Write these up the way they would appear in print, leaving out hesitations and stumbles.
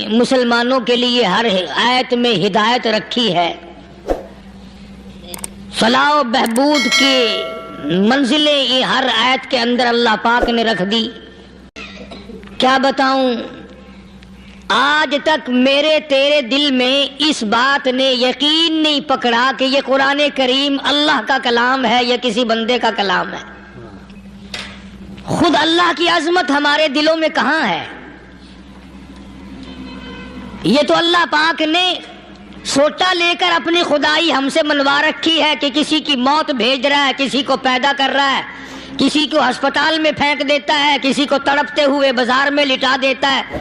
مسلمانوں کے لیے ہر آیت میں ہدایت رکھی ہے، فلاح و بہبود کی منزلیں یہ ہر آیت کے اندر اللہ پاک نے رکھ دی۔ کیا بتاؤں، آج تک میرے تیرے دل میں اس بات نے یقین نہیں پکڑا کہ یہ قرآن کریم اللہ کا کلام ہے یا کسی بندے کا کلام ہے۔ خود اللہ کی عظمت ہمارے دلوں میں کہاں ہے؟ یہ تو اللہ پاک نے سوٹا لے کر اپنی خدائی ہم سے منوا رکھی ہے کہ کسی کی موت بھیج رہا ہے، کسی کو پیدا کر رہا ہے، کسی کو ہسپتال میں پھینک دیتا ہے، کسی کو تڑپتے ہوئے بازار میں لٹا دیتا ہے،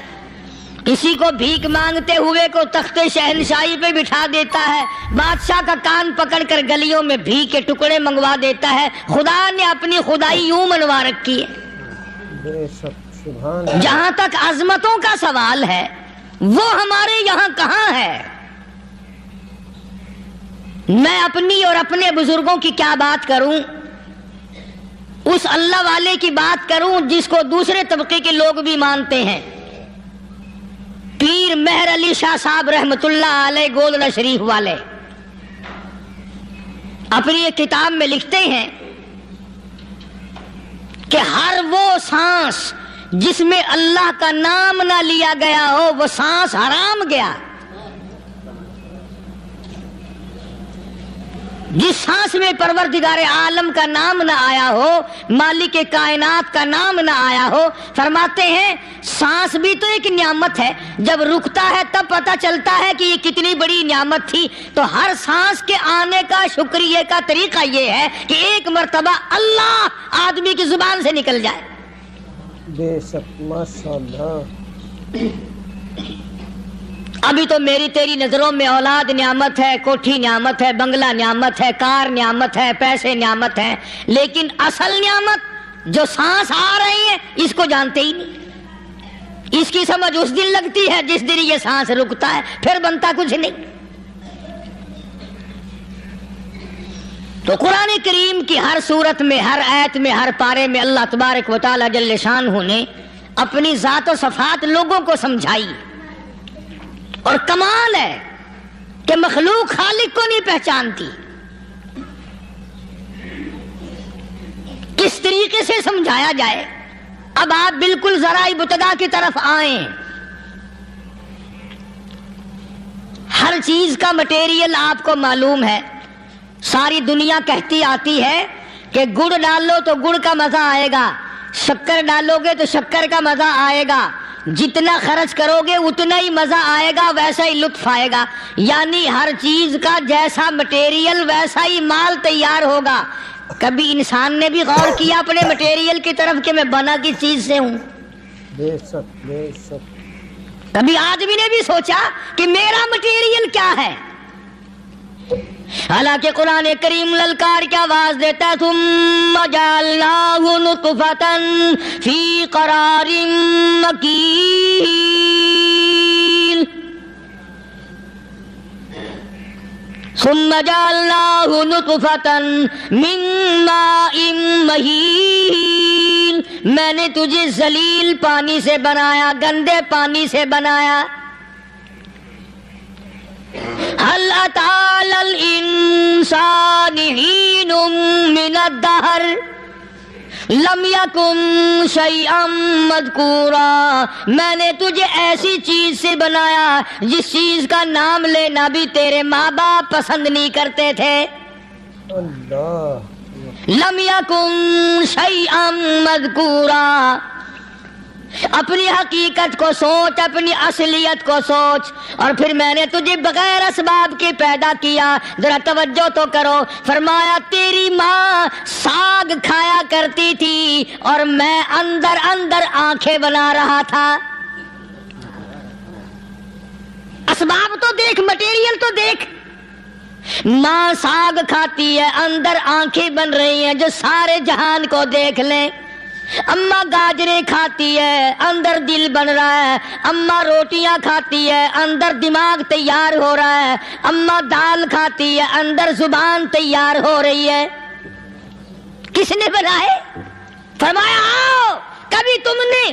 کسی کو بھیک مانگتے ہوئے کو تخت شہنشاہی پہ بٹھا دیتا ہے، بادشاہ کا کان پکڑ کر گلیوں میں بھیک کے ٹکڑے منگوا دیتا ہے۔ خدا نے اپنی خدائی یوں منوا رکھی ہے۔ جہاں تک عظمتوں کا سوال ہے وہ ہمارے یہاں کہاں ہے؟ میں اپنی اور اپنے بزرگوں کی کیا بات کروں، اس اللہ والے کی بات کروں جس کو دوسرے طبقے کے لوگ بھی مانتے ہیں۔ پیر مہر علی شاہ صاحب رحمت اللہ علیہ گولڈا شریف والے اپنی ایک کتاب میں لکھتے ہیں کہ ہر وہ سانس جس میں اللہ کا نام نہ لیا گیا ہو وہ سانس حرام گیا۔ جس سانس میں پروردگار عالم کا نام نہ آیا ہو، مالک کائنات کا نام نہ آیا ہو، فرماتے ہیں سانس بھی تو ایک نعمت ہے، جب رکتا ہے تب پتہ چلتا ہے کہ یہ کتنی بڑی نعمت تھی۔ تو ہر سانس کے آنے کا شکریہ کا طریقہ یہ ہے کہ ایک مرتبہ اللہ آدمی کی زبان سے نکل جائے۔ بے شک ماشاءاللہ۔ ابھی تو میری تیری نظروں میں اولاد نعمت ہے، کوٹھی نعمت ہے، بنگلہ نعمت ہے، کار نعمت ہے، پیسے نعمت ہے، لیکن اصل نعمت جو سانس آ رہی ہے اس کو جانتے ہی نہیں۔ اس کی سمجھ اس دن لگتی ہے جس دن یہ سانس رکتا ہے، پھر بنتا کچھ نہیں۔ تو قرآن کریم کی ہر صورت میں، ہر آیت میں، ہر پارے میں اللہ تبارک و تعالی جل شانہ نے اپنی ذات و صفات لوگوں کو سمجھائی۔ اور کمال ہے کہ مخلوق خالق کو نہیں پہچانتی۔ کس طریقے سے سمجھایا جائے؟ اب آپ بالکل ذرا ابتدا کی طرف آئیں۔ ہر چیز کا مٹیریل آپ کو معلوم ہے۔ ساری دنیا کہتی آتی ہے کہ گڑ ڈالو تو گڑ کا مزہ آئے گا، شکر ڈالو گے تو شکر کا مزہ آئے گا، جتنا خرچ کرو گے اتنا ہی مزہ آئے گا، ویسا ہی لطف آئے گا۔ یعنی ہر چیز کا جیسا مٹیریل ویسا ہی مال تیار ہوگا۔ کبھی انسان نے بھی غور کیا اپنے مٹیریل کی طرف کہ میں بنا کس چیز سے ہوں؟ بے شک بے شک۔ کبھی آدمی نے بھی سوچا کہ میرا مٹیریل کیا ہے؟ حالانکہ قرآن کریم للکار کی آواز دیتا ہے ثم جعلناہ نطفۃ فی قرار مکین، ثم جعلناہ نطفۃ من ماء مہین، میں نے تجھے ذلیل پانی سے بنایا، گندے پانی سے بنایا۔ هل أتى على الإنسان حين من الدهر لم يكن شيئا مذكورا، میں نے تجھے ایسی چیز سے بنایا جس چیز کا نام لینا بھی تیرے ماں باپ پسند نہیں کرتے تھے۔ اللہ لم يكن شيئا مذكورا۔ اپنی حقیقت کو سوچ، اپنی اصلیت کو سوچ۔ اور پھر میں نے تجھے بغیر اسباب کے پیدا کیا۔ ذرا توجہ تو کرو، فرمایا تیری ماں ساگ کھایا کرتی تھی اور میں اندر اندر آنکھیں بنا رہا تھا۔ اسباب تو دیکھ، مٹیریل تو دیکھ۔ ماں ساگ کھاتی ہے، اندر آنکھیں بن رہی ہیں جو سارے جہان کو دیکھ لیں۔ اماں گاجریں کھاتی ہے، اندر دل بن رہا ہے۔ اماں روٹیاں کھاتی ہے، اندر دماغ تیار ہو رہا ہے۔ اماں دال کھاتی ہے، اندر زبان تیار ہو رہی ہے۔ کس نے بنائے؟ فرمایا آؤ، کبھی تم نے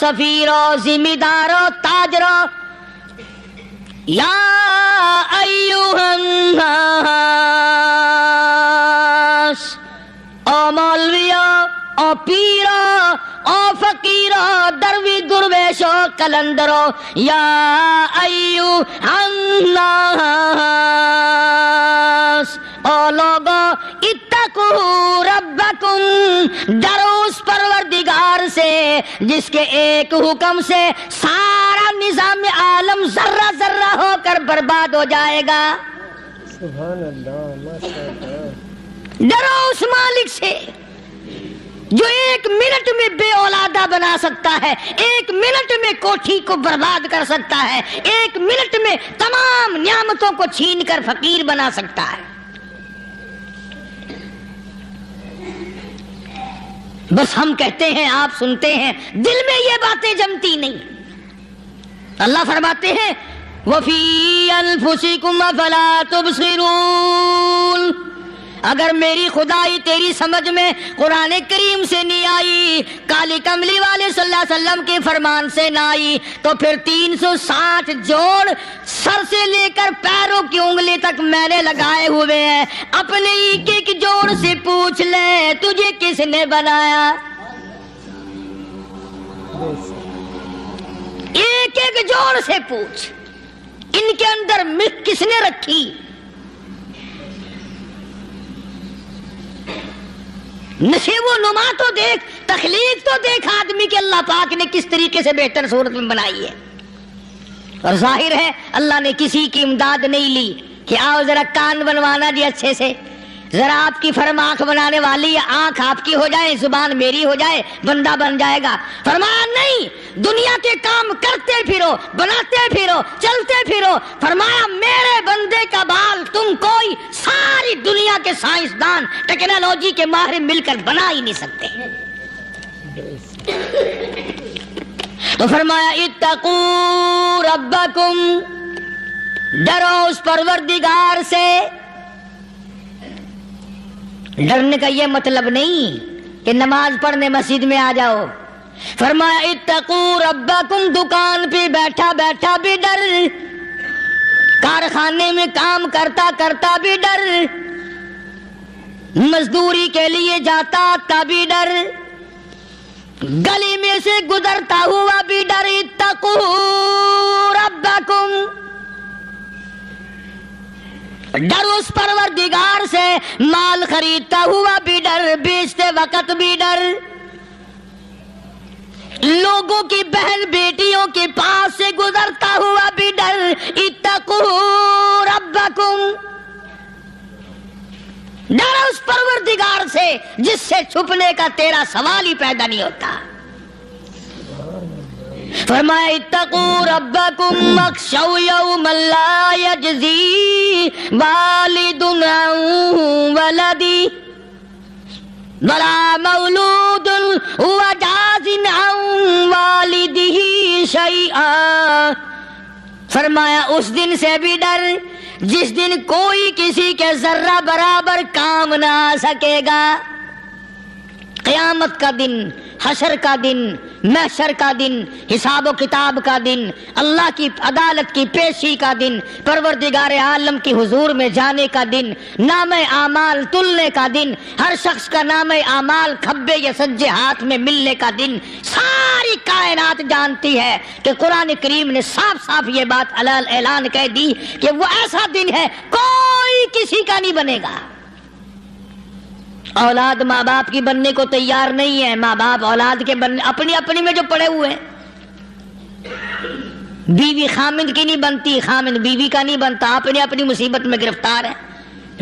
سفیرو ذمہ دارو تاجرو یا ایھا الناس، او مولویو، او پیرو، او فقیرو، دروی درویشو، کلندرو، یا ایھا الناس، او لوگو اتقو ربکم، ڈرو اس پروردگار سے جس کے ایک حکم سے سارا نظام عالم ذرہ ذرہ ہو کر برباد ہو جائے گا۔ سبحان اللہ، ماشاء اللہ۔ ڈرو اس مالک سے جو ایک منٹ میں بے اولادہ بنا سکتا ہے، ایک منٹ میں کوٹھی کو برباد کر سکتا ہے، ایک منٹ میں تمام نعمتوں کو چھین کر فقیر بنا سکتا ہے۔ بس ہم کہتے ہیں، آپ سنتے ہیں، دل میں یہ باتیں جمتی نہیں۔ اللہ فرماتے ہیں وَفِي أَنفُسِكُمْ أَفَلَا تُبْصِرُونَ، اگر میری خدائی تیری سمجھ میں قرآن کریم سے نہیں آئی، کالی کملی والے صلی اللہ علیہ وسلم کے فرمان سے نہ آئی، تو پھر 360 جوڑ سر سے لے کر پیروں کی انگلی تک میں نے لگائے ہوئے ہیں، اپنے ایک ایک جوڑ سے پوچھ لے تجھے کس نے بنایا؟ ایک ایک جوڑ سے پوچھ، ان کے اندر مکھ کس نے رکھی؟ نشیب و نما تو دیکھ، تخلیق تو دیکھ آدمی کے اللہ پاک نے کس طریقے سے بہتر صورت میں بنائی ہے۔ اور ظاہر ہے اللہ نے کسی کی امداد نہیں لی کہ آؤ ذرا کان بنوانا جی اچھے سے، ذرا آپ کی فرم آنکھ بنانے والی ہے، آنکھ آپ کی ہو جائے، زبان میری ہو جائے، بندہ بن جائے گا۔ فرمایا نہیں، دنیا کے کام کرتے پھرو، بناتے پھرو، چلتے پھرو۔ فرمایا میرے بندے کا بال تم کوئی ساری دنیا کے سائنسدان، ٹیکنالوجی کے ماہر مل کر بنا ہی نہیں سکتے۔ تو فرمایا اتقوا ربکم، ڈرو اس پروردگار سے۔ ڈرنے کا یہ مطلب نہیں کہ نماز پڑھنے مسجد میں آ جاؤ۔ فرمایا اتقوا ربکم، دکان پہ بیٹھا بیٹھا بھی ڈر، کارخانے میں کام کرتا کرتا بھی ڈر، مزدوری کے لیے جاتا تبھی ڈر، گلی میں سے گزرتا ہوا بھی ڈر۔ اتقوا ربکم، ڈر اس پروردگار سے، مال خریدتا ہوا بھی ڈر، بیچتے وقت بھی ڈر، لوگوں کی بہن بیٹیوں کے پاس سے گزرتا ہوا بھی ڈر۔ اتقوا ربکم، ڈر اس پروردگار سے جس سے چھپنے کا تیرا سوال ہی پیدا نہیں ہوتا۔ فرمایا اتقوا ربکم واخشوا یوما لا یجزی والد عن ولدی ولا مولود هو جاز عن والدہ شیئا۔ فرمایا اس دن سے بھی ڈر جس دن کوئی کسی کے ذرہ برابر کام نہ آ سکے گا۔ قیامت کا دن، حشر کا دن، محشر کا دن، حساب و کتاب کا دن، اللہ کی عدالت کی پیشی کا دن، پروردگار عالم کی حضور میں جانے کا دن، نام اعمال تلنے کا دن، ہر شخص کا نام اعمال کھبے یا سجے ہاتھ میں ملنے کا دن۔ ساری کائنات جانتی ہے کہ قرآن کریم نے صاف صاف یہ بات اعلان کہہ دی کہ وہ ایسا دن ہے کوئی کسی کا نہیں بنے گا۔ اولاد ماں باپ کی بننے کو تیار نہیں ہے، ماں باپ اولاد کے بننے اپنی میں جو پڑے ہوئے ہیں۔ بیوی خامند کی نہیں بنتی، خامند بیوی کا نہیں بنتا، اپنی مصیبت میں گرفتار ہے۔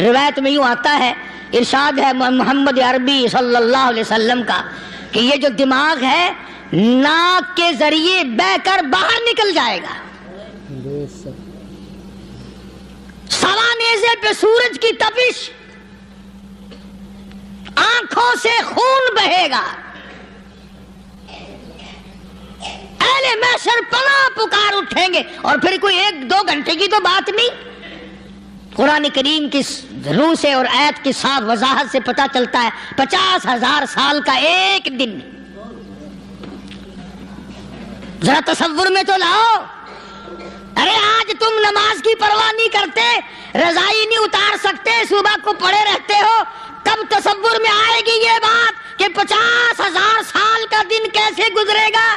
روایت میں یوں آتا ہے، ارشاد ہے محمد عربی صلی اللہ علیہ وسلم کا کہ یہ جو دماغ ہے ناک کے ذریعے بہ کر باہر نکل جائے گا، سوا نیزے پہ سورج کی تپش، آنکھوں سے خون بہے گا، اہل محشر پناہ پکار اٹھیں گے۔ اور پھر کوئی 1-2 گھنٹے کی تو بات نہیں، قرآن کریم کی روح سے اور آیت کی صاف وضاحت سے پتہ چلتا ہے 50,000 سال کا ایک دن۔ ذرا تصور میں تو لاؤ. ارے آج تم نماز کی پرواہ نہیں کرتے, رضائی نہیں اتار سکتے, صبح کو پڑے رہتے ہو, کب تصور میں آئے گی یہ بات کہ 50,000 سال کا دن کیسے گزرے گا؟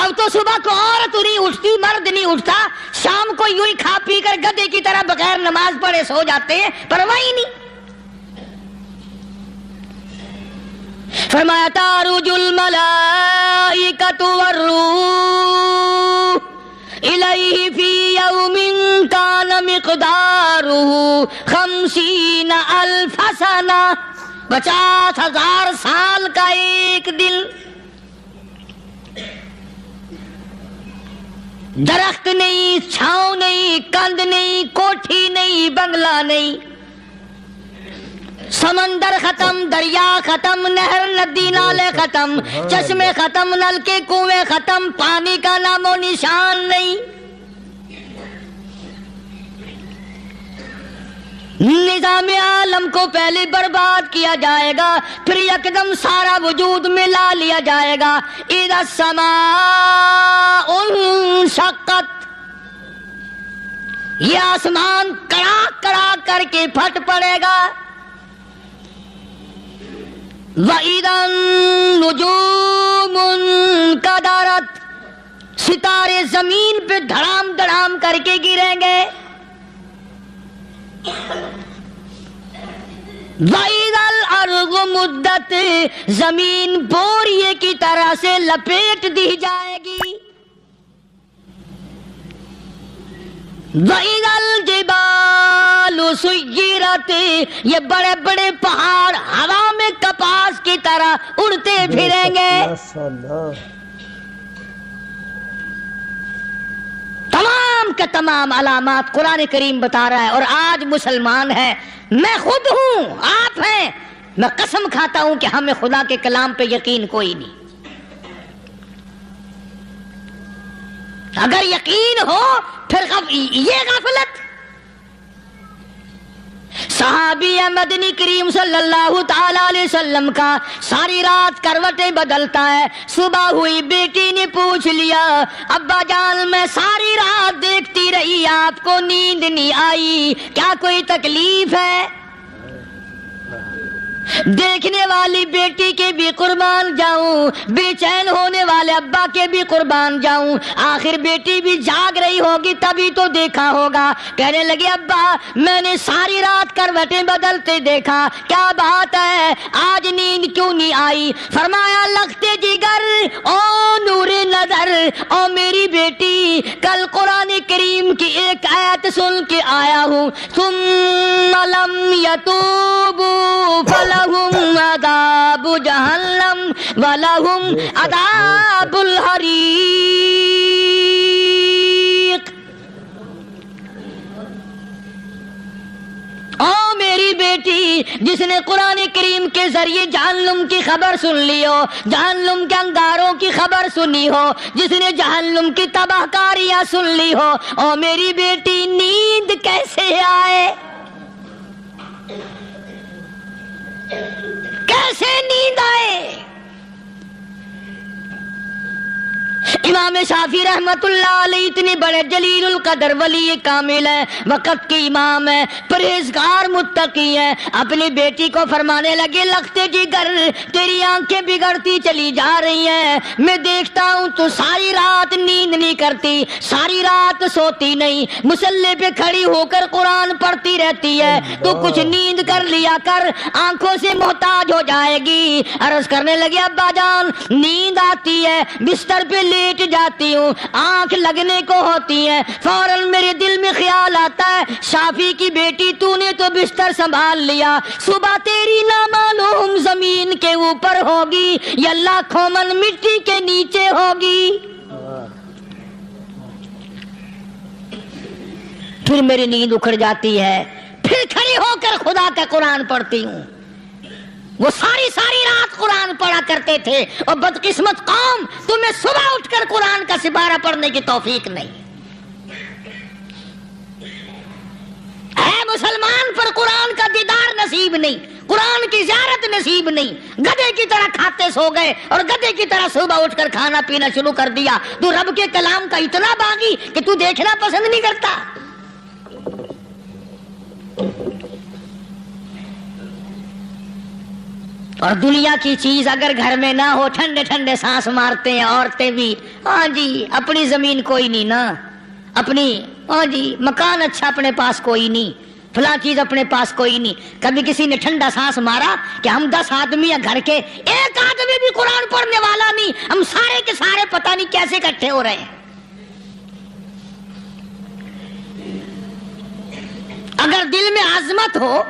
اب تو صبح کو عورت نہیں اٹھتی, مرد نہیں اٹھتا, شام کو یوں ہی کھا پی کر گدھے کی طرح بغیر نماز پڑھے سو جاتے ہیں, پرواہ ہی نہیں. فرمایا تعرج الملائکۃ والروح الیہ فی یوم کان مقدارہ 50,000 سنہ, 50,000 سال کا ایک دن. درخت نہیں, چھاؤں نہیں, کند نہیں, کوٹھی نہیں, بنگلہ نہیں, سمندر ختم, دریا ختم, نہر ندی نالے ختم, چشمے ختم, نلکے کنویں ختم, پانی کا نام و نشان نہیں. نظام عالم کو پہلے برباد کیا جائے گا, پھر یکدم سارا وجود ملا لیا جائے گا. اذا السماء انشقت, یہ آسمان کڑاک کڑاک کر کے پھٹ پڑے گا. وَإِذَا النُّجُومُ انْكَدَرَتْ, ستارے زمین پہ دھڑام دھڑام کر کے گریں گے. وَإِذَا الْأَرْضُ مُدَّتْ, زمین بوریے کی طرح سے لپیٹ دی جائے گی. وَإِذَا الْجِبَالُ سُيِّرَتْ, یہ بڑے بڑے پہاڑ ہوا میں کپاس کی طرح اڑتے پھریں گے. تمام کے تمام علامات قرآن کریم بتا رہا ہے. اور آج مسلمان ہے, میں خود ہوں, آپ ہیں, میں قسم کھاتا ہوں کہ ہمیں خدا کے کلام پہ یقین کوئی نہیں. اگر یقین ہو پھر یہ غفلت. صحابی مدنی کریم صلی اللہ تعالی علیہ وسلم کا ساری رات کروٹیں بدلتا ہے. صبح ہوئی, بیٹی نے پوچھ لیا, ابا جان میں ساری رات دیکھتی رہی, آپ کو نیند نہیں آئی, کیا کوئی تکلیف ہے؟ دیکھنے والی بیٹی کے بھی قربان جاؤں, بے چین ہونے والے ابا کے بھی قربان جاؤں. آخر بیٹی بھی جاگ رہی ہوگی تبھی تو دیکھا ہوگا. کہنے لگے ابا میں نے ساری رات کروٹیں بدلتے دیکھا, کیا بات ہے, آج نیند کیوں نہیں آئی؟ فرمایا لختے جگر او نور نظر, او میری بیٹی کل قرآن کریم کی ایک آیت سن کے آیا ہوں, ثم لم یتوبوا فلہم عذاب جہنم ولہم عذاب الحریق. او میری بیٹی جس نے قرآن کریم کے ذریعے جہنم کی خبر سن لی ہو, جہنم کے انگاروں کی خبر سنی ہو, جس نے جہنم کی تباہ کاریاں سن لی ہو, او میری بیٹی نیند کیسے آئے؟ کیسے نیند آئے؟ امام شافعی رحمت اللہ علیہ اتنے بڑے جلیل القدر ولی کامل ہیں, وقت کے امام ہیں, پرہیزگار متقی ہیں. اپنی بیٹی کو فرمانے لگے لختے جگر تیری آنکھیں بگڑتی چلی جا رہی ہیں, میں دیکھتا ہوں تو ساری رات نیند نہیں کرتی, ساری رات سوتی نہیں, مصلے پہ کھڑی ہو کر قرآن پڑھتی رہتی ہے, تو کچھ نیند کر لیا کر, آنکھوں سے محتاج ہو جائے گی. عرض کرنے لگے ابا جان نیند آتی ہے, بستر پہ لیٹ جاتی ہوں, آنکھ لگنے کو ہوتی ہے, فوراً میرے دل میں خیال آتا ہے شافی کی بیٹی تو نے تو بستر سنبھال لیا, صبح تیری نامعلوم زمین کے اوپر ہوگی یا لاکھوں من مٹی کے نیچے ہوگی. پھر میری نیند اکھڑ جاتی ہے, پھر کھڑی ہو کر خدا کا قرآن پڑھتی ہوں. وہ ساری رات قرآن پڑھا کرتے تھے, اور بدقسمت قوم تمہیں صبح اٹھ کر قرآن کا سپارہ پڑھنے کی توفیق نہیں. اے مسلمان پر قرآن کا دیدار نصیب نہیں, قرآن کی زیارت نصیب نہیں، گدھے کی طرح کھاتے سو گئے اور گدھے کی طرح صبح اٹھ کر کھانا پینا شروع کر دیا۔ تو رب کے کلام کا اتنا باغی کہ تو دیکھنا پسند نہیں کرتا۔ اور دنیا کی چیز اگر گھر میں نہ ہو، ٹھنڈے ٹھنڈے سانس مارتے ہیں عورتیں بھی، ہاں جی اپنی زمین کوئی نہیں نا، اپنی ہاں جی مکان اچھا اپنے پاس کوئی نہیں، فلاں چیز اپنے پاس کوئی نہیں۔ کبھی کسی نے ٹھنڈا سانس مارا کہ ہم 10 آدمی ہیں گھر کے، ایک آدمی بھی قرآن پڑھنے والا نہیں، ہم سارے کے سارے پتہ نہیں کیسے اکٹھے ہو رہے ہیں۔ اگر دل میں عظمت ہو،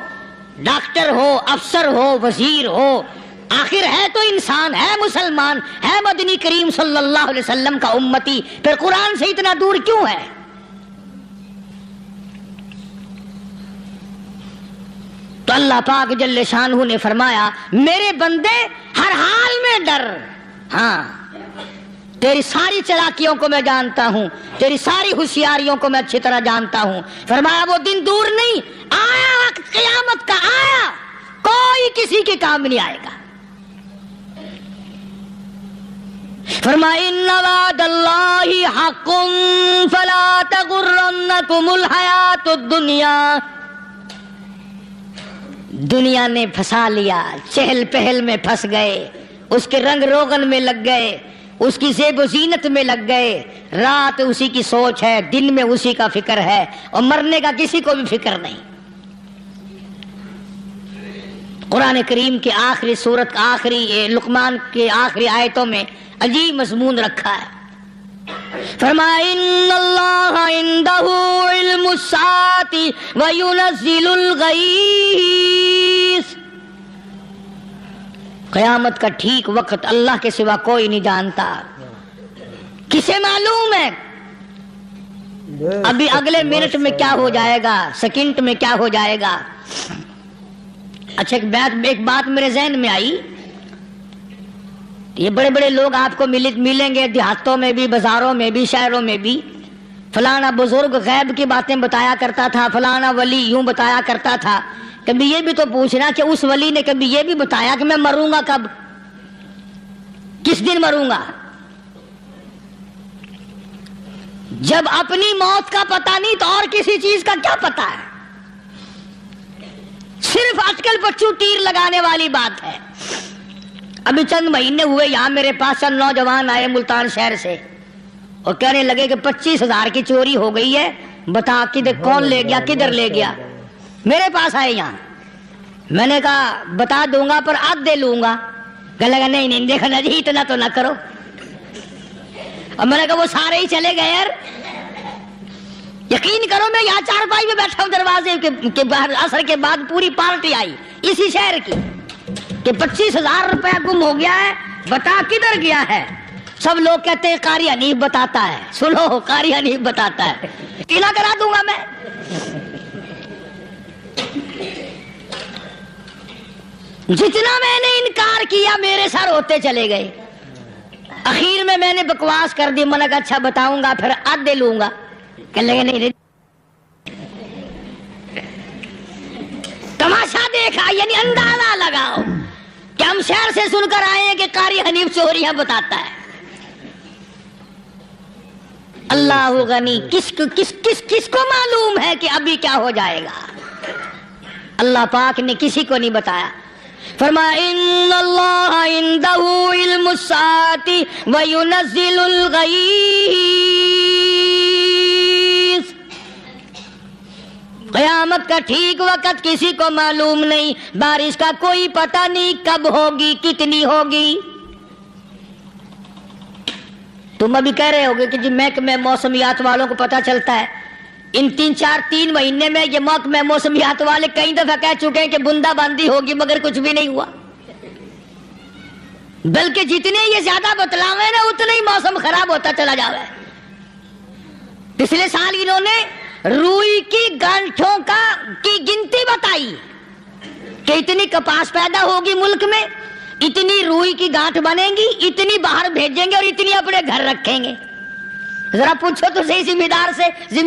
ڈاکٹر ہو، افسر ہو، وزیر ہو، آخر ہے تو انسان، ہے مسلمان، ہے مدنی کریم صلی اللہ علیہ وسلم کا امتی، پھر قرآن سے اتنا دور کیوں ہے؟ تو اللہ پاک جل شانہ نے فرمایا میرے بندے ہر حال میں ڈر، ہاں تیری ساری چلاکیوں کو میں جانتا ہوں، تیری ساری ہوشیاریوں کو میں اچھی طرح جانتا ہوں۔ فرمایا وہ دن دور نہیں، آیا وقت قیامت کا، آیا، کوئی کسی کے کام نہیں آئے گا۔ فرمایا ان وعد اللہ حق فلا تغرنکم الحیات الدنیا۔ دنیا نے پھنسا لیا، چہل پہل میں پھنس گئے، اس کے رنگ روغن میں لگ گئے، اس کی زیب و زینت میں لگ گئے، رات اسی کی سوچ ہے، دن میں اسی کا فکر ہے، اور مرنے کا کسی کو بھی فکر نہیں۔ قرآن کریم کے آخری سورت آخری لقمان کے آخری آیتوں میں عجیب مضمون رکھا ہے۔ فرمایا ان اللہ عندہ علم الساعۃ وینزل الغیث۔ قیامت کا ٹھیک وقت اللہ کے سوا کوئی نہیں جانتا۔ کسے معلوم ہے ابھی اگلے منٹ میں کیا ہو جائے گا، سیکنڈ میں کیا ہو جائے گا؟ اچھا ایک بات میرے ذہن میں آئی، یہ بڑے بڑے لوگ آپ کو ملیں گے دیہاتوں میں بھی، بازاروں میں بھی، شہروں میں بھی، فلانا بزرگ غیب کی باتیں بتایا کرتا تھا، فلانا ولی یوں بتایا کرتا تھا۔ کبھی یہ بھی تو پوچھنا کہ اس ولی نے کبھی یہ بھی بتایا کہ میں مروں گا کب، کس دن مروں گا؟ جب اپنی موت کا پتہ نہیں تو اور کسی چیز کا کیا پتہ ہے؟ صرف اٹکل پچو تیر لگانے والی بات ہے۔ ابھی چند مہینے ہوئے یہاں میرے پاس چند نوجوان آئے ملتان شہر سے اور کہنے لگے کہ 25,000 کی چوری ہو گئی ہے، بتا کدھر کون لے گیا، کدھر لے گیا۔ میرے پاس آئے یہاں، میں نے کہا بتا دوں گا پر آدھے لوں گا۔ کہنے لگا نہیں نہیں دیکھنا جی اتنا تو نہ کرو۔ اور میں نے کہا وہ سارے ہی چلے گئے یار، یقین کرو میں یہاں چارپائی میں بیٹھا ہوں دروازے کے باہر، عصر کے بعد پوری پارٹی آئی اسی شہر کی کہ 25,000 روپے گم ہو گیا ہے، بتا کدھر گیا ہے۔ سب لوگ کہتے ہیں قاری حنیف بتاتا ہے، سنو قاری حنیف بتاتا ہے، کیلا کرا دوں گا میں۔ جتنا میں نے انکار کیا میرے سر ہوتے چلے گئے۔ اخیر میں نے بکواس کر دی، میں نے کہا اچھا بتاؤں گا پھر آدھے لوں گا۔ کہنے لگے نہیں تماشا دیکھا، یعنی اندازہ لگاؤ کہ ہم شہر سے سن کر آئے ہیں کہ قاری حنیف چوریاں بتاتا ہے۔ اللہ غنی، کس کو معلوم ہے کہ ابھی کیا ہو جائے گا؟ اللہ پاک نے کسی کو نہیں بتایا۔ فرمایا ان اللہ عندہ علم الساعۃ وینزل الغیث۔ قیامت کا ٹھیک وقت کسی کو معلوم نہیں، بارش کا کوئی پتہ نہیں کب ہوگی، کتنی ہوگی۔ تم ابھی کہہ رہے ہوگے کہ جی محکمہ موسمیات والوں کو پتہ چلتا ہے، ان 3 مہینے میں یہ محکمہ موسمیات والے کئی دفعہ کہہ چکے ہیں کہ بندہ باندی ہوگی، مگر کچھ بھی نہیں ہوا۔ بلکہ جتنے یہ زیادہ بتلاوے نا اتنے ہی موسم خراب ہوتا چلا جا رہا ہے۔ پچھلے سال انہوں نے روئی کی گانٹھوں کی گنتی بتائی کہ اتنی کپاس پیدا ہوگی ملک میں، اتنی روئی کی گانٹھ بنے گی، اتنی باہر بھیجیں گے اور اتنی اپنے گھر رکھیں گے۔ ذرا پوچھو تو صحیح ذمہ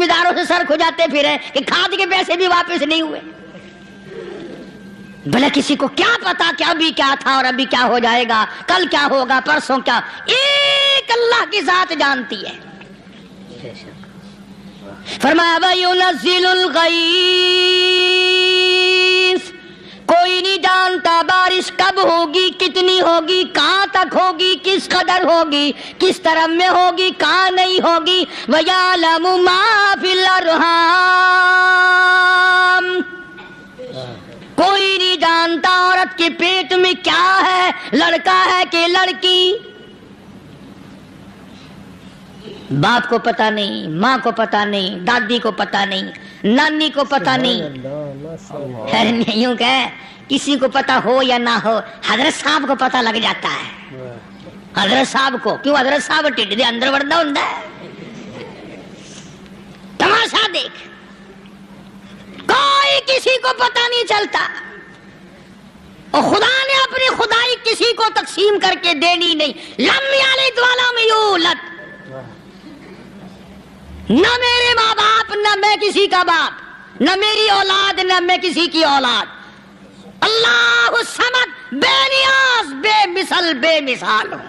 داروں سے سر کھجاتے پھرے کہ کھاد کے پیسے بھی واپس نہیں ہوئے۔ بھلے کسی کو کیا پتا کہ ابھی کیا تھا اور ابھی کیا ہو جائے گا، کل کیا ہوگا، پرسوں کیا، ایک اللہ کی ذات جانتی ہے۔ فرمایا وَيُنَزِّلُ الْغَيْثَ، کوئی نہیں جانتا بارش کب ہوگی، کتنی ہوگی، کہاں تک ہوگی، کس قدر ہوگی، کس طرف میں ہوگی، کہاں نہیں ہوگی۔ وَيَعْلَمُ مَا فِي الْأَرْحَامِ، کوئی نہیں جانتا عورت کے پیٹ میں کیا ہے، لڑکا ہے کہ لڑکی۔ باپ کو پتہ نہیں، ماں کو پتہ نہیں، دادی کو پتہ نہیں، نانی کو پتہ نہیں، یوں کہ کسی کو پتہ ہو یا نہ ہو، حضرت صاحب کو پتہ لگ جاتا ہے۔ حضرت صاحب کو کیوں؟ حضرت صاحب ٹھڈ دے اندر وڑدا ہوندا ہے۔ تماشا دیکھ، کوئی کسی کو پتہ نہیں چلتا، اور خدا نے اپنی خدائی کسی کو تقسیم کر کے دینی نہیں۔ لم یلد ولم یولد، نہ میرے ماں باپ، نہ میں کسی کا باپ، نہ میری اولاد، نہ میں کسی کی اولاد۔ اللہ الصمد، بے نیاز، بے مثل، بے مثال ہوں،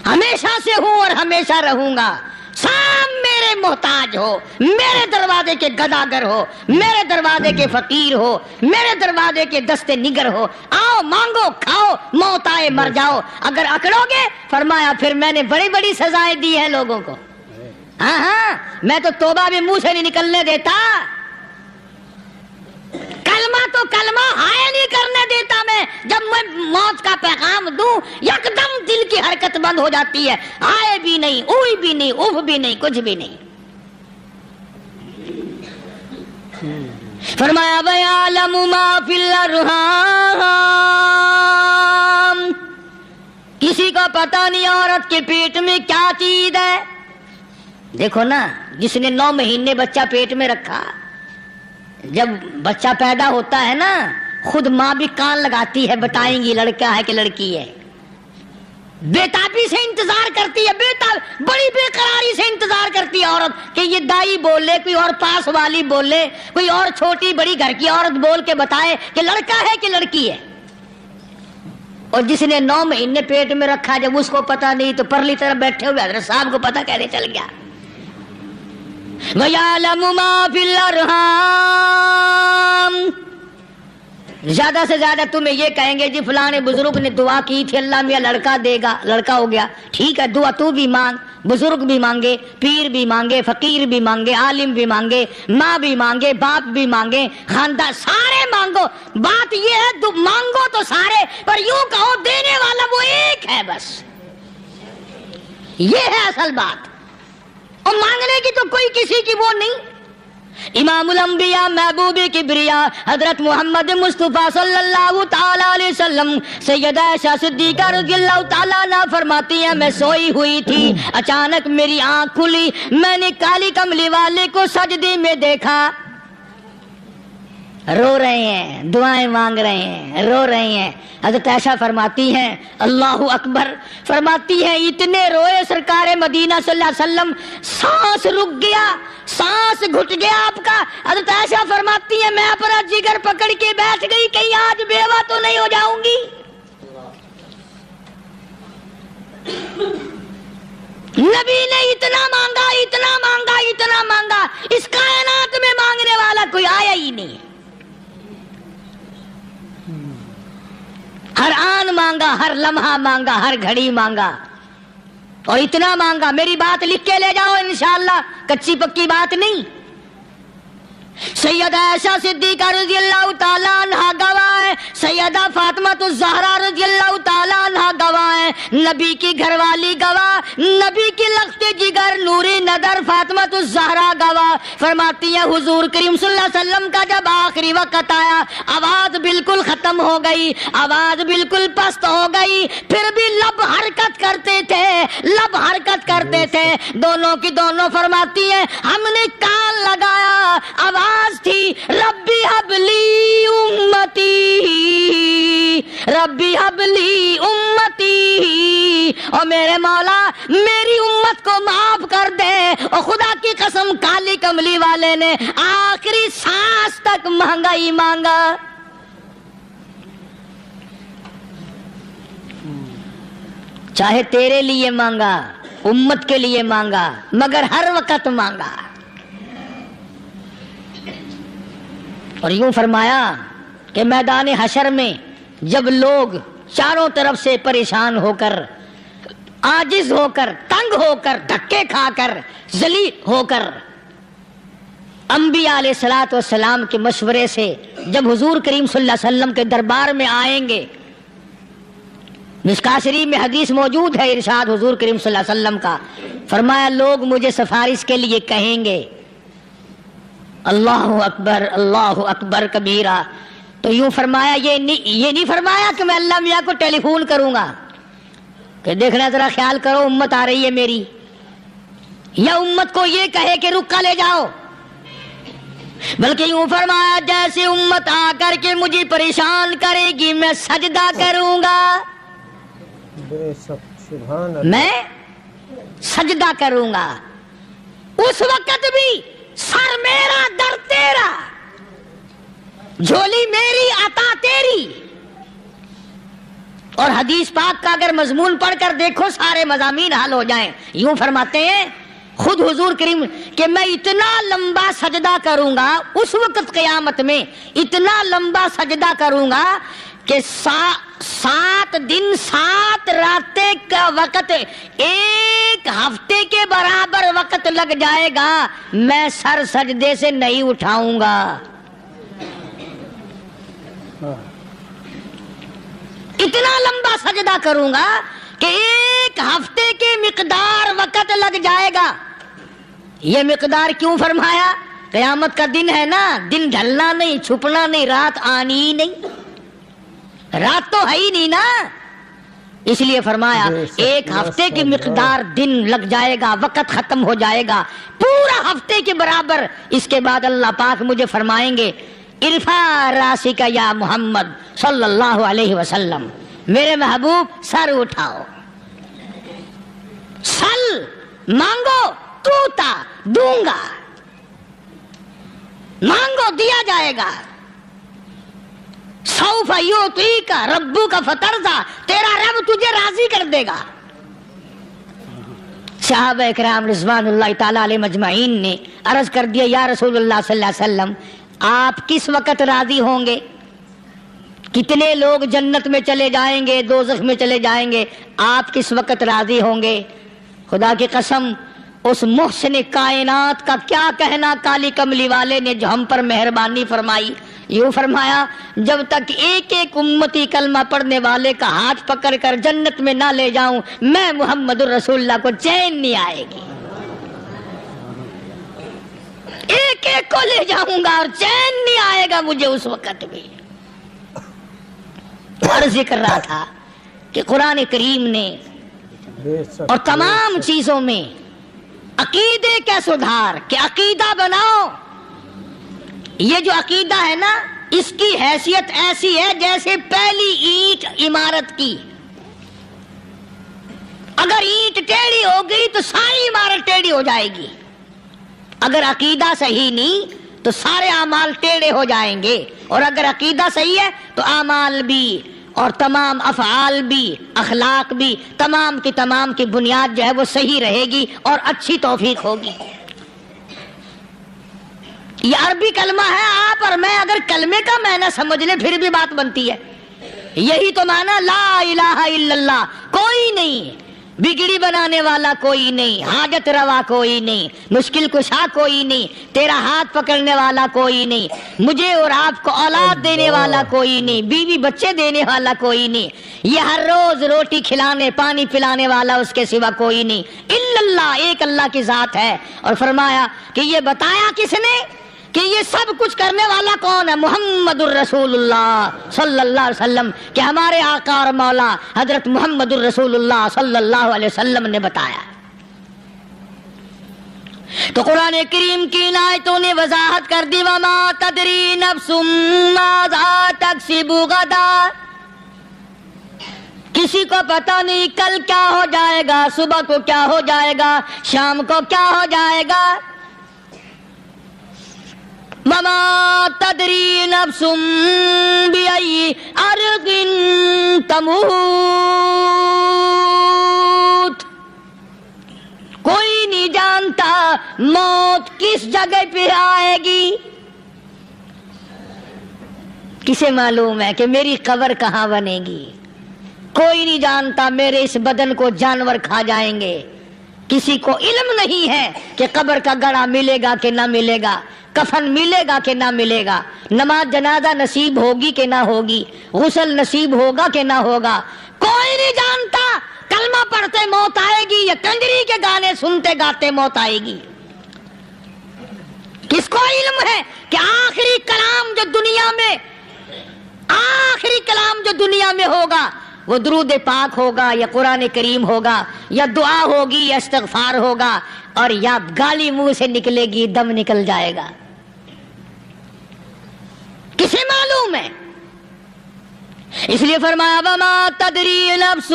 ہمیشہ سے ہوں اور ہمیشہ رہوں گا۔ سب میرے محتاج ہو، میرے دروازے کے گداگر ہو، میرے دروازے کے فقیر ہو، میرے دروازے کے دستے نگر ہو، آؤ مانگو کھاؤ، موت آئے مر جاؤ۔ اگر اکڑو گے، فرمایا پھر میں نے بڑی بڑی سزائیں دی ہیں لوگوں کو۔ ہاں ہاں، میں تو توبہ بھی منہ سے نہیں نکلنے دیتا، کلمہ تو کلمہ ہائے نہیں کرنے دیتا میں۔ جب میں موت کا پیغام دوں، یکدم دل کی حرکت بند ہو جاتی ہے، آئے بھی نہیں، اوئی بھی نہیں، اف بھی نہیں، کچھ بھی نہیں۔ فرمایا وَيَعْلَمُ مَا فِي الْأَرْحَامِ، کسی کو پتہ نہیں عورت کے پیٹ میں کیا چیز ہے۔ دیکھو نا، جس نے 9 مہینے بچہ پیٹ میں رکھا، جب بچہ پیدا ہوتا ہے نا، خود ماں بھی کان لگاتی ہے، بتائیں گی لڑکا ہے کہ لڑکی ہے۔ بےتابی سے انتظار کرتی ہے، بڑی بے قراری سے انتظار کرتی ہے عورت کہ یہ دائی بولے، کوئی اور پاس والی بولے، کوئی اور چھوٹی بڑی گھر کی عورت بول کے بتائے کہ لڑکا ہے کہ لڑکی ہے۔ اور جس نے 9 مہینے پیٹ میں رکھا، جب اس کو پتہ نہیں تو پرلی طرف بیٹھے ہوئے حضرت صاحب کو پتہ کیسے چل گیا۔ وَيَعْلَمُ مَا فِي الْأَرْحَامِ، زیادہ سے زیادہ تمہیں یہ کہیں گے جی فلاں بزرگ نے دعا کی تھی، اللہ میاں لڑکا دے گا، لڑکا ہو گیا، ٹھیک ہے، دعا تو بھی مانگ، بزرگ بھی مانگے، پیر بھی مانگے، فقیر بھی مانگے، عالم بھی مانگے، ماں بھی مانگے، باپ بھی مانگے، خاندان سارے مانگو۔ بات یہ ہے مانگو تو سارے، پر یوں کہو دینے والا وہ ایک ہے بس، یہ ہے اصل بات، اور مانگنے کی تو کوئی کسی کی وہ نہیں۔ امام الانبیاء محبوب کبریا حضرت محمد مصطفیٰ صلی اللہ تعالی علیہ وسلم سیدہ عائشہ صدیقہ رضی اللہ تعالیٰ عنہ فرماتی ہیں، میں سوئی ہوئی تھی، اچانک میری آنکھ کھلی، میں نے کالی کملی والے کو سجدے میں دیکھا، رو رہے ہیں، دعائیں مانگ رہے ہیں، رو رہے ہیں۔ حضرت عائشہ فرماتی ہیں اللہ اکبر، فرماتی ہیں اتنے روئے سرکار مدینہ صلی اللہ علیہ وسلم، سانس رک گیا، سانس گھٹ گیا آپ کا۔ حضرت عائشہ فرماتی ہیں میں اپنا جگر پکڑ کے بیٹھ گئی، کہیں آج بیوہ تو نہیں ہو جاؤں گی۔ نبی نے اتنا مانگا، اتنا مانگا، اتنا مانگا، اس کائنات میں مانگنے والا کوئی آیا ہی نہیں۔ ہر آن مانگا، ہر لمحہ مانگا، ہر گھڑی مانگا، اور اتنا مانگا۔ میری بات لکھ کے لے جاؤ انشاءاللہ، کچی پکی بات نہیں۔ سیدہ عائشہ صدیقہ رضی اللہ تعالیٰ عنہ گواہ ہے، سیدہ فاطمہ الزہرا رضی اللہ تعالیٰ عنہ گواہ ہے، نبی کی گھر والی گواہ، نبی کی لخت جگر نوری نظر فاطمہ الزہرا گواہ، فرماتی ہیں حضور کریم صلی اللہ علیہ وسلم کا جب آخری وقت آیا، آواز بالکل ختم ہو گئی، آواز بالکل پست ہو گئی، پھر بھی لب حرکت کرتے تھے، لب حرکت کرتے تھے، دونوں کی دونوں فرماتی ہیں ہم نے کان لگایا، آواز تھی ربی حبلی امتی، ربی حبلی امتی، اور میرے مولا میری امت کو معاف کر دے، اور خدا کی قسم کالی کملی والے نے آخری سانس تک مانگا ہی مانگا. چاہے تیرے لیے مانگا، امت کے لیے مانگا، مگر ہر وقت مانگا. اور یوں فرمایا کہ میدان حشر میں جب لوگ چاروں طرف سے پریشان ہو کر، عاجز ہو کر، تنگ ہو کر، دھکے کھا کر، ذلیل ہو کر، انبیاء علیہ الصلوۃ والسلام کے مشورے سے جب حضور کریم صلی اللہ علیہ وسلم کے دربار میں آئیں گے، مشکاۃ شریف میں حدیث موجود ہے، ارشاد حضور کریم صلی اللہ علیہ وسلم کا، فرمایا لوگ مجھے سفارش کے لیے کہیں گے اللہ اکبر کبیرہ. تو یوں فرمایا، یہ نہیں فرمایا کہ میں اللہ میاں کو ٹیلی فون کروں گا کہ دیکھنا ذرا خیال کرو امت آ رہی ہے میری، یا امت کو یہ کہے کہ رکا لے جاؤ، بلکہ یوں فرمایا جیسے امت آ کر کے مجھے پریشان کرے گی میں سجدہ کروں گا، بے شک سبحان اللہ. میں سجدہ کروں گا. اس وقت بھی سر میرا در تیرا، جھولی میری عطا تیری. اور حدیث پاک کا اگر مضمون پڑھ کر دیکھو سارے مضامین حل ہو جائیں. یوں فرماتے ہیں خود حضور کریم کہ میں اتنا لمبا سجدہ کروں گا اس وقت قیامت میں، اتنا لمبا سجدہ کروں گا کہ 7 دن 7 راتیں کا وقت 1 ہفتے کے برابر وقت لگ جائے گا، میں سر سجدے سے نہیں اٹھاؤں گا. اتنا لمبا سجدہ کروں گا کہ 1 ہفتے کے مقدار وقت لگ جائے گا. یہ مقدار کیوں فرمایا؟ قیامت کا دن ہے نا، دن ڈھلنا نہیں، چھپنا نہیں، رات آنی ہی نہیں، رات تو ہے ہی نہیں نا، اس لیے فرمایا 1 ہفتے کی مقدار دن لگ جائے گا، وقت ختم ہو جائے گا پورا ہفتے کے برابر. اس کے بعد اللہ پاک مجھے فرمائیں گے ارفع راسک یا محمد صلی اللہ علیہ وسلم، میرے محبوب سر اٹھاؤ، سل مانگو توتا دوں گا، مانگو دیا جائے گا. سوف یعطیک ربک فترضی، تیرا رب تجھے راضی کر دے گا. صحابہ اکرام رضوان اللہ تعالی علیہ مجمعین نے عرض کر دیا یا رسول اللہ صلی اللہ علیہ وسلم آپ کس وقت راضی ہوں گے؟ کتنے لوگ جنت میں چلے جائیں گے، دوزخ میں چلے جائیں گے، آپ کس وقت راضی ہوں گے؟ خدا کی قسم اس محسن کائنات کا کیا کہنا کالی کملی والے نے جو ہم پر مہربانی فرمائی. یوں فرمایا جب تک ایک ایک امتی کلمہ پڑھنے والے کا ہاتھ پکڑ کر جنت میں نہ لے جاؤں میں محمد الرسول اللہ کو چین نہیں آئے گی. ایک ایک کو لے جاؤں گا اور چین نہیں آئے گا مجھے اس وقت بھی. عرض کر رہا تھا کہ قرآن کریم نے اور تمام چیزوں میں عقیدے کا سدھار کہ عقیدہ بناؤ. یہ جو عقیدہ ہے نا اس کی حیثیت ایسی ہے جیسے پہلی اینٹ عمارت کی. اگر اینٹ ٹیڑھی ہو گئی تو ساری عمارت ٹیڑھی ہو جائے گی، اگر عقیدہ صحیح نہیں تو سارے اعمال ٹیڑھے ہو جائیں گے، اور اگر عقیدہ صحیح ہے تو اعمال بھی اور تمام افعال بھی اخلاق بھی تمام کی بنیاد جو ہے وہ صحیح رہے گی اور اچھی توفیق ہوگی. یہ عربی کلمہ ہے، آپ اور میں اگر کلمے کا معنی سمجھ لیں پھر بھی بات بنتی ہے. یہی تو معنی لا الہ الا اللہ، کوئی نہیں بگڑی بنانے والا، کوئی نہیں حاجت روا، کوئی نہیں مشکل کشا، کوئی نہیں تیرا ہاتھ پکڑنے والا، کوئی نہیں مجھے اور آپ کو اولاد دینے والا، کوئی نہیں بیوی بچے دینے والا، کوئی نہیں یہ ہر روز روٹی کھلانے پانی پلانے والا اس کے سوا کوئی نہیں الا اللہ، ایک اللہ کی ذات ہے. اور فرمایا کہ یہ بتایا کس نے کہ یہ سب کچھ کرنے والا کون ہے؟ محمد الرسول اللہ صلی اللہ علیہ وسلم، کہ ہمارے آقا اور مولا حضرت محمد الرسول اللہ صلی اللہ علیہ وسلم نے بتایا. تو قرآن کریم کی ان آیتوں نے وضاحت کر دی وما تدری نفس ماذا تکسب غدا، کسی کو پتہ نہیں کل کیا ہو جائے گا، صبح کو کیا ہو جائے گا، شام کو کیا ہو جائے گا. وما تدری نفس بأی ارض تموت، کوئی نہیں جانتا موت کس جگہ پہ آئے گی. کسے معلوم ہے کہ میری قبر کہاں بنے گی؟ کوئی نہیں جانتا میرے اس بدن کو جانور کھا جائیں گے. کسی کو علم نہیں ہے کہ قبر کا گڑھا ملے گا کہ نہ ملے گا، کفن ملے گا کہ نہ ملے گا، نماز جنازہ نصیب ہوگی کہ نہ ہوگی، غسل نصیب ہوگا کہ نہ ہوگا. کوئی نہیں جانتا کلمہ پڑھتے موت آئے گی یا کنجری کے گانے سنتے گاتے موت آئے گی. کس کو علم ہے کہ آخری کلام جو دنیا میں ہوگا وہ درود پاک ہوگا یا قرآن کریم ہوگا یا دعا ہوگی یا استغفار ہوگا، اور یا گالی منہ سے نکلے گی، دم نکل جائے گا. کسے معلوم ہے؟ اس لیے فرمایا وما تدری نفس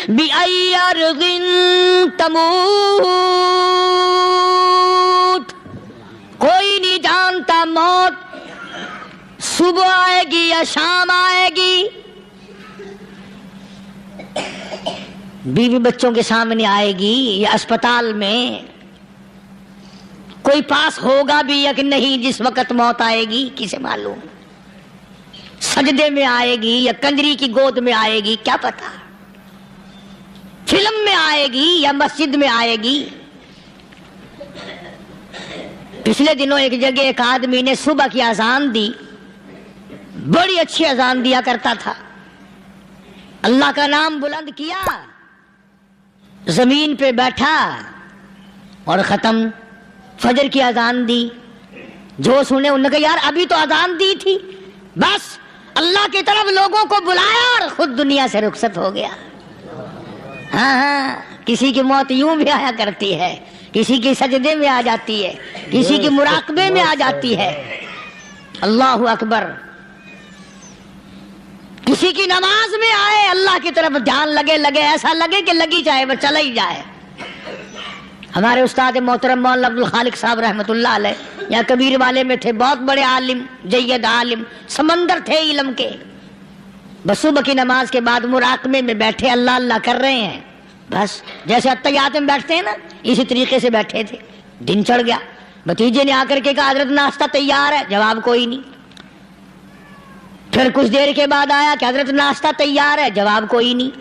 بأی ارض تموت، کوئی نہیں جانتا موت صبح آئے گی یا شام آئے گی. بیوی بچوں کے سامنے آئے گی یا اسپتال میں، کوئی پاس ہوگا بھی یا کہ نہیں جس وقت موت آئے گی کسے معلوم. سجدے میں آئے گی یا کنجری کی گود میں آئے گی کیا پتا، فلم میں آئے گی یا مسجد میں آئے گی. پچھلے دنوں ایک جگہ ایک آدمی نے صبح کی اذان دی، بڑی اچھی اذان دیا کرتا تھا، اللہ کا نام بلند کیا، زمین پہ بیٹھا اور ختم. فجر کی اذان دی، جو سنے انہوں نے کہا یار ابھی تو اذان دی تھی. بس اللہ کی طرف لوگوں کو بلایا اور خود دنیا سے رخصت ہو گیا. ہاں کسی کی موت یوں بھی آیا کرتی ہے، کسی کی سجدے میں آ جاتی ہے، کسی کی مراقبے میں آ جاتی ہے. اللہ اکبر. کسی کی نماز میں آئے، اللہ کی طرف دھیان لگے ایسا لگے کہ لگی جائے وہ چلا ہی جائے. ہمارے استاد محترم مولانا عبد الخالق صاحب رحمۃ اللہ علیہ یہاں کبیر والے میں تھے، بہت بڑے عالم، جید عالم، سمندر تھے علم کے. بس صبح کی نماز کے بعد مراقبے میں بیٹھے اللہ اللہ کر رہے ہیں، بس جیسے اتحیات میں بیٹھتے ہیں نا اسی طریقے سے بیٹھے تھے. دن چڑھ گیا، بھتیجے نے آ کر کے کہا حضرت ناشتہ تیار ہے، جواب کوئی نہیں. پھر کچھ دیر کے بعد آیا کہ حضرت ناشتہ تیار ہے، جواب کوئی نہیں.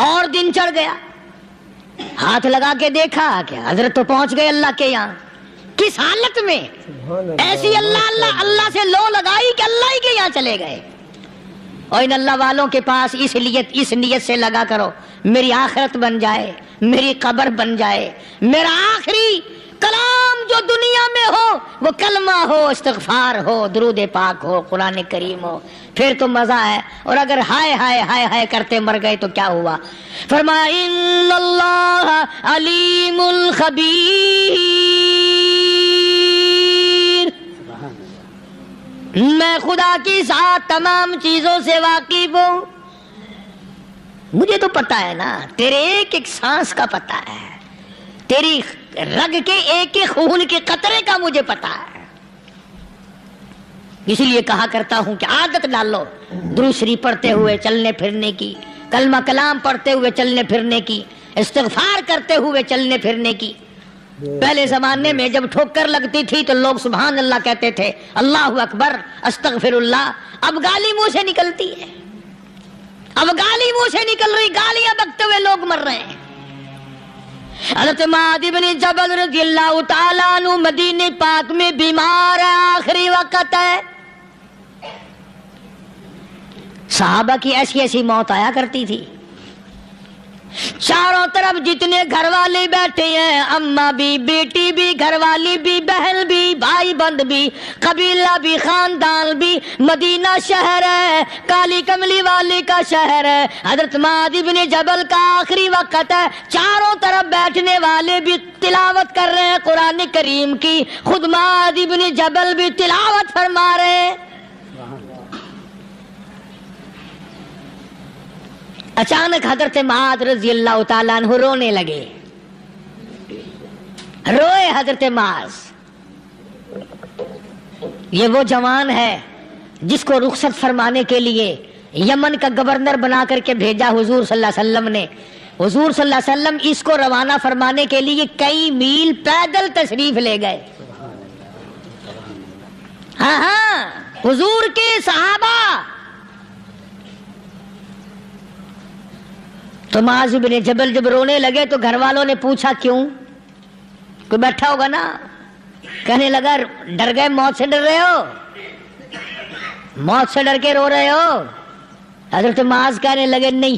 اور دن چڑھ گیا، ہاتھ لگا کے دیکھا کہ حضرت تو پہنچ گئے اللہ کے یہاں. کس حالت میں؟ ایسی اللہ اللہ اللہ سے لو لگائی کہ اللہ ہی کے یہاں چلے گئے. اور ان اللہ والوں کے پاس اس نیت سے لگا کرو میری آخرت بن جائے، میری قبر بن جائے، میرا آخری کلام جو دنیا میں ہو وہ کلمہ ہو، استغفار ہو، درود پاک ہو، قرآن کریم ہو، پھر تو مزہ ہے. اور اگر ہائے ہائے ہائے ہائے کرتے مر گئے تو کیا ہوا؟ فرمایا ان اللہ علیم خبیر، میں خدا کی ذات تمام چیزوں سے واقف ہوں. مجھے تو پتا ہے نا، تیرے ایک ایک سانس کا پتا ہے، تیری رگ کے ایک ایک خون کے قطرے کا مجھے پتا ہے. اسی لیے کہا کرتا ہوں کہ عادت ڈالو درود شریف پڑھتے ہوئے چلنے پھرنے کی، کلمہ کلام پڑھتے ہوئے چلنے پھرنے کی، استغفار کرتے ہوئے چلنے پھرنے کی. پہلے زمانے میں جب ٹھوکر لگتی تھی تو لوگ سبحان اللہ کہتے تھے، اللہ اکبر، استغفر اللہ. اب گالی منہ سے نکلتی ہے، اب گالی منہ سے نکل رہی، گالیاں بکتے ہوئے لوگ مر رہے ہیں. حضرت معاذ بن جبل رضی اللہ تعالیٰ عنہ مدینے پاک میں بیمار ہے، آخری وقت ہے. صحابہ کی ایسی ایسی موت آیا کرتی تھی. چاروں طرف جتنے گھر والے بیٹھے ہیں، اماں بھی، بیٹی بھی، گھر والی بھی، بہن بھی، بھائی بند بھی، قبیلہ بھی، خاندان بھی. مدینہ شہر ہے، کالی کملی والے کا شہر ہے. حضرت معاذ بن جبل کا آخری وقت ہے. چاروں طرف بیٹھنے والے بھی تلاوت کر رہے ہیں قرآن کریم کی، خود معاذ بن جبل بھی تلاوت فرما رہے ہیں. اچانک حضرت معاذ رضی اللہ تعالیٰ عنہ رونے لگے. روئے حضرت معاذ. یہ وہ جوان ہے جس کو رخصت فرمانے کے لیے یمن کا گورنر بنا کر کے بھیجا حضور صلی اللہ علیہ وسلم نے. حضور صلی اللہ علیہ وسلم اس کو روانہ فرمانے کے لیے کئی میل پیدل تشریف لے گئے. ہاں حضور کے صحابہ. تو معاذ بن جبل جب رونے لگے تو گھر والوں نے پوچھا کیوں؟ کوئی بیٹھا ہوگا نا. کہنے لگا ڈر گئے، موت سے ڈر رہے ہو؟ موت سے ڈر کے رو رہے ہو؟ حضرت معاذ کہنے لگے نہیں،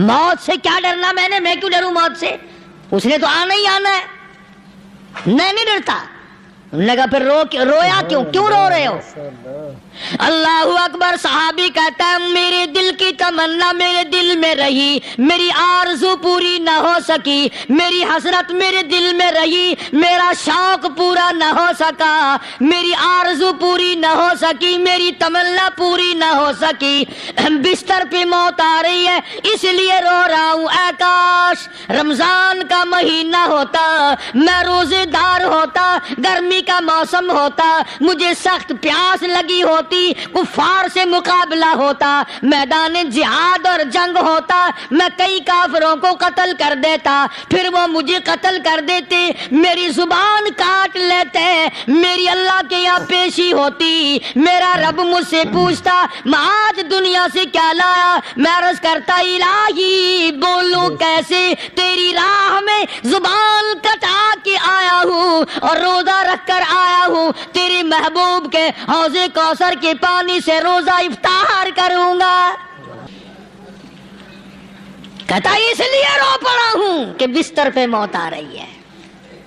موت سے کیا ڈرنا، میں کیوں ڈروں موت سے؟ اس نے تو آنا ہی آنا ہے، میں نہیں ڈرتا. انہوں نے کہا پھر رویا کیوں رو رہے ہو؟ اللہ اکبر. صحابی کہتا ہے میرے دل کی تمنا میرے دل میں رہی، میری آرزو پوری نہ ہو سکی، میری حسرت میرے دل میں رہی، میرا شوق پورا نہ ہو سکا، میری آرزو پوری نہ ہو سکی، میری تمنا پوری نہ ہو سکی. بستر پہ موت آ رہی ہے اس لیے رو رہا ہوں. اے کاش رمضان کا مہینہ ہوتا، میں روزے دار ہوتا، گرمی کا موسم ہوتا، مجھے سخت پیاس لگی ہوتی، کفار سے مقابلہ ہوتا، میدان جہاد اور جنگ ہوتا، میں کئی کافروں کو قتل کر دیتا، پھر وہ مجھے قتل کر دیتے، میری زبان کاٹ لیتے، میری اللہ کے یہاں پیشی ہوتی، میرا رب مجھ سے پوچھتا آج دنیا سے کیا لایا؟ میں عرض کرتا الہی بولوں کیسے، تیری راہ میں زبان کٹا کے آیا ہوں اور روزہ رکھ کر آیا ہوں، تیرے محبوب کے حوض کوثر کے پانی سے روزہ افطار کروں گا. کہتا اس لیے رو پڑا ہوں کہ بستر پہ موت آ رہی ہے.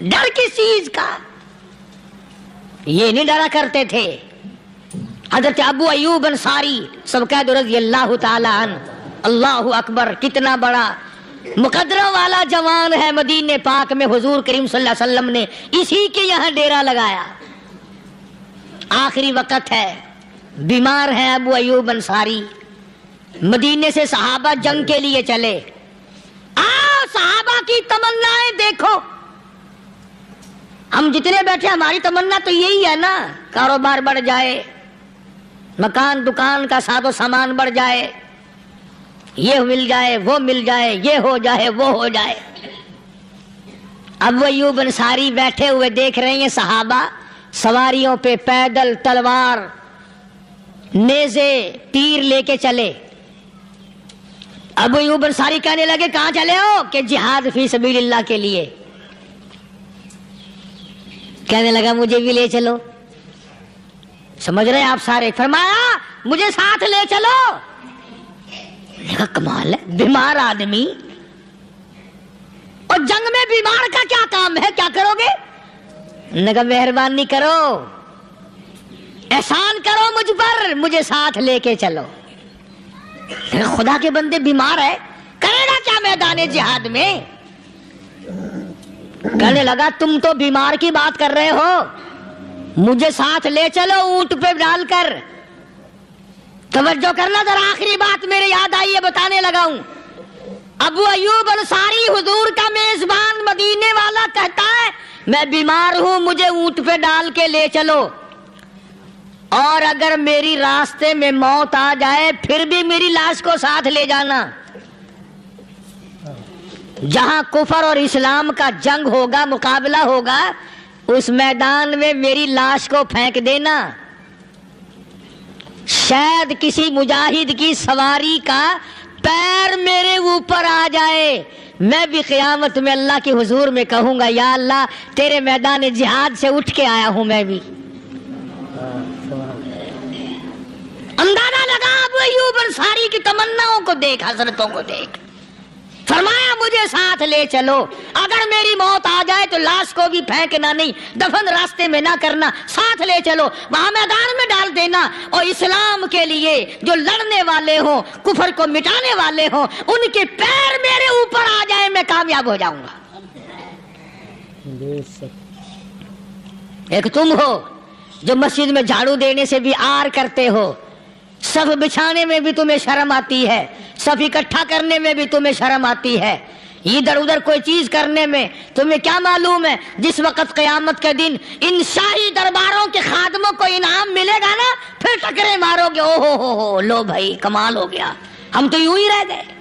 ڈر کس چیز کا؟ یہ نہیں ڈرا کرتے تھے. حضرت ابو ایوب انصاری سبقید رضی اللہ تعالی عنہ، اللہ اکبر، کتنا بڑا مقدرہ والا جوان ہے. مدینے پاک میں حضور کریم صلی اللہ علیہ وسلم نے اسی کے یہاں ڈیرا لگایا. آخری وقت ہے، بیمار ہیں ابو ایوب انصاری. مدینے سے صحابہ جنگ کے لیے چلے. صحابہ کی تمنائیں دیکھو. ہم جتنے بیٹھے ہماری تمنا تو یہی ہے نا، کاروبار بڑھ جائے، مکان دکان کا ساز و سامان بڑھ جائے، یہ مل جائے وہ مل جائے، یہ ہو جائے وہ ہو جائے. ابو ایوب انصاری بیٹھے ہوئے دیکھ رہے ہیں صحابہ سواریوں پہ پیدل تلوار نیزے تیر لے کے چلے. ابو ایوب انصاری کہنے لگے کہاں چلے ہو؟ کہ جہاد فی سبیل اللہ کے لیے. کہنے لگا مجھے بھی لے چلو. سمجھ رہے ہیں آپ سارے؟ فرمایا مجھے ساتھ لے چلو. کہا کمال ہے، بیمار آدمی اور جنگ میں بیمار کا کیا کام ہے، کیا کرو گے؟ نے کہا مہربانی کرو، احسان کرو مجھ پر، مجھے ساتھ لے کے چلو. خدا کے بندے بیمار ہے، کرے گا کیا میدان جہاد میں؟ کہنے لگا تم تو بیمار کی بات کر رہے ہو، مجھے ساتھ لے چلو اونٹ پہ ڈال کر. توجہ کرنا ذرا، آخری بات میرے یاد آئی ہے، بتانے لگا ہوں. ابو ایوب انصاری حضور کا میزبان مدینے والا کہتا ہے میں بیمار ہوں، مجھے اونٹ پہ ڈال کے لے چلو، اور اگر میری راستے میں موت آ جائے پھر بھی میری لاش کو ساتھ لے جانا. جہاں کفر اور اسلام کا جنگ ہوگا، مقابلہ ہوگا، اس میدان میں میری لاش کو پھینک دینا. شاید کسی مجاہد کی سواری کا پیر میرے اوپر آ جائے، میں بھی قیامت میں اللہ کے حضور میں کہوں گا یا اللہ تیرے میدان جہاد سے اٹھ کے آیا ہوں میں بھی. اندازہ لگا ابو ایوب انصاری کی تمناؤں کو دیکھ، حضرتوں کو دیکھ. فرمایا مجھے ساتھ لے چلو، اگر میری موت آ جائے تو لاش کو بھی پھینکنا نہیں، دفن راستے میں نہ کرنا، ساتھ لے چلو، وہاں میدان میں ڈال دینا، اور اسلام کے لیے جو لڑنے والے ہوں، کفر کو مٹانے والے ہوں، ان کے پیر میرے اوپر آ جائے میں کامیاب ہو جاؤں گا. ایک تم ہو جو مسجد میں جھاڑو دینے سے بھی آر کرتے ہو، صف بچھانے میں بھی تمہیں شرم آتی ہے، صف اکٹھا کرنے میں بھی تمہیں شرم آتی ہے. ادھر ادھر کوئی چیز کرنے میں تمہیں کیا معلوم ہے جس وقت قیامت کے دن ان شاہی درباروں کے خادموں کو انعام ملے گا نا، پھر ٹکرے مارو گے، او ہو لو بھائی کمال ہو گیا، ہم تو یوں ہی رہ گئے۔